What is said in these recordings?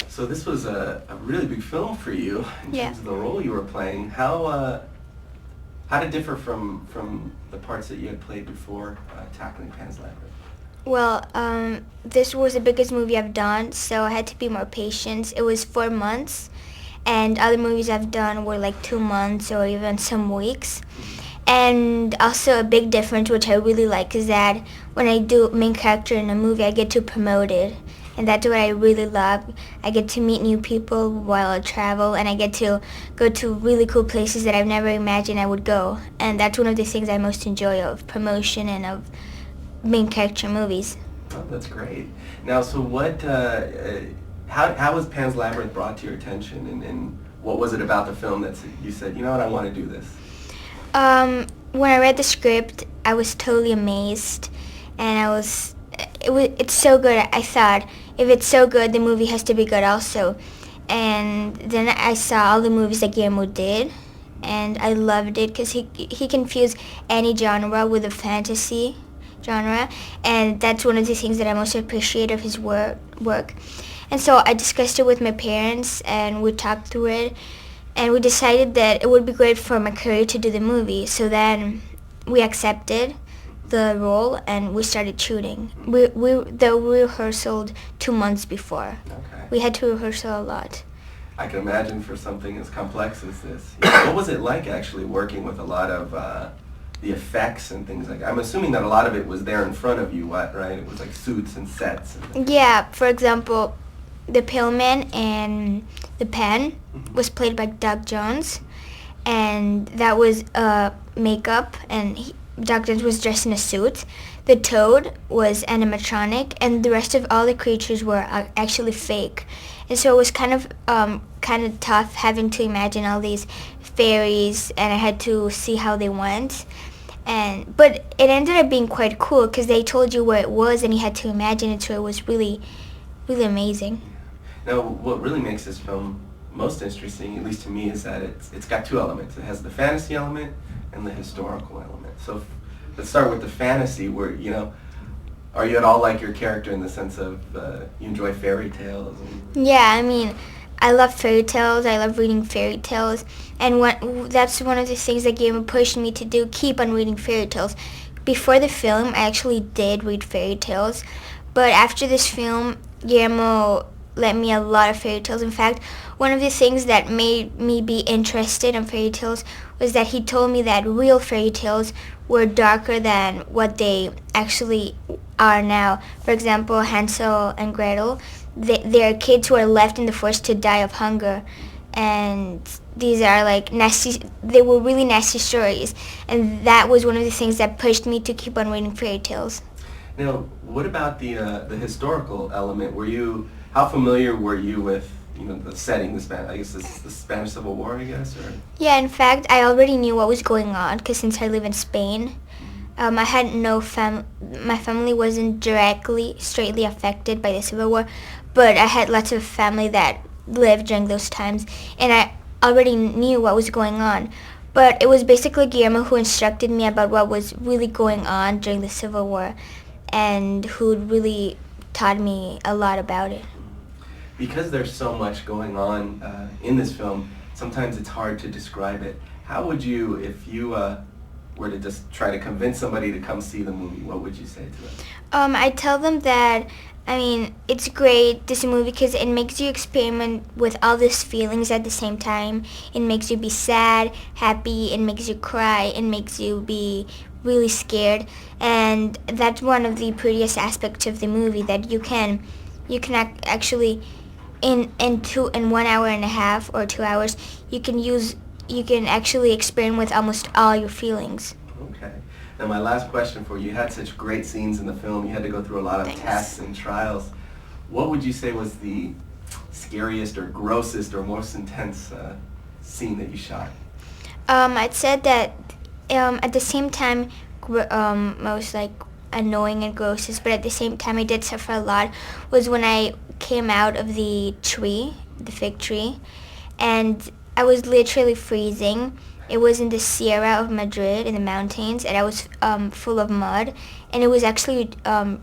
So this was a really big film for you in Yeah. terms of the role you were playing. How did it differ from the parts that you had played before tackling Pan's Labyrinth? Well, this was the biggest movie I've done, so I had to be more patient. It was 4 months, and other movies I've done were like 2 months or even some weeks. And also a big difference, which I really like, is that when I do main character in a movie, I get to promote it. And that's what I really love. I get to meet new people while I travel, and I get to go to really cool places that I've never imagined I would go. And that's one of the things I most enjoy of promotion and of main character movies. Oh, that's great. Now, so how was Pan's Labyrinth brought to your attention, and what was it about the film that you said, you know what, I want to do this? When I read the script, I was totally amazed, and it's so good. I thought, if it's so good, the movie has to be good also. And then I saw all the movies that Guillermo did, and I loved it because he can fuse any genre with a fantasy genre, and that's one of the things that I most appreciate of his work. And so I discussed it with my parents, and we talked through it, and we decided that it would be great for my career to do the movie. So then we accepted the role, and we started shooting. We rehearsed 2 months before. Okay. We had to rehearse a lot. I can imagine for something as complex as this. What was it like actually working with a lot of the effects and things like that? I'm assuming that a lot of it was there in front of you, right? It was like suits and sets. Yeah, for example, the Pillman and the Pen was played by Doug Jones, and that was makeup, and Doug Jones was dressed in a suit. The Toad was animatronic, and the rest of all the creatures were actually fake. And so it was kind of tough having to imagine all these fairies, and I had to see how they went. But it ended up being quite cool because they told you where it was, and you had to imagine it, so it was really, really amazing. Now, what really makes this film most interesting, at least to me, is that it's got two elements. It has the fantasy element and the historical element. So let's start with the fantasy, where, are you at all like your character in the sense of you enjoy fairy tales? Yeah, I mean, I love fairy tales. I love reading fairy tales. And that's one of the things that Guillermo pushed me to do, keep on reading fairy tales. Before the film, I actually did read fairy tales. But after this film, Guillermo let me a lot of fairy tales. In fact, one of the things that made me be interested in fairy tales was that he told me that real fairy tales were darker than what they actually are now. For example, Hansel and Gretel, they are kids who are left in the forest to die of hunger. And these are like they were really nasty stories. And that was one of the things that pushed me to keep on reading fairy tales. Now, what about the historical element? How familiar were you with, the setting, I guess this is the Spanish Civil War, I guess? Or? Yeah, in fact, I already knew what was going on because since I live in Spain, I had my family wasn't straightly affected by the Civil War, but I had lots of family that lived during those times, and I already knew what was going on. But it was basically Guillermo who instructed me about what was really going on during the Civil War, and who really taught me a lot about it. Because there's so much going on in this film, sometimes it's hard to describe it. How would you, if you were to just try to convince somebody to come see the movie, what would you say to them? I tell them that, it's great, this movie, because it makes you experiment with all these feelings at the same time. It makes you be sad, happy, it makes you cry, it makes you be really scared. And that's one of the prettiest aspects of the movie, that you can actually, in 1 hour and a half or 2 hours, you can actually experiment with almost all your feelings. Okay. Now, my last question for you: you had such great scenes in the film. You had to go through a lot of tests and trials. What would you say was the scariest or grossest or most intense scene that you shot? I'd said that at the same time, most like annoying and grossest, but at the same time I did suffer a lot, was when I came out of the fig tree, and I was literally freezing, It was in the Sierra of Madrid in the mountains, and I was full of mud, and it was actually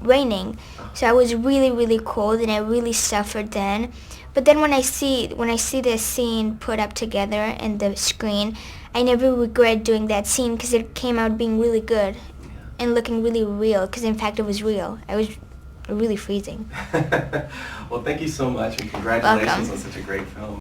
raining. So I was really, really cold, and I really suffered then. But then when I see the scene put up together in the screen, I never regret doing that scene because it came out being really good and looking really real. Because in fact, it was real. I was really freezing. Well, thank you so much, and congratulations Welcome. on such a great film.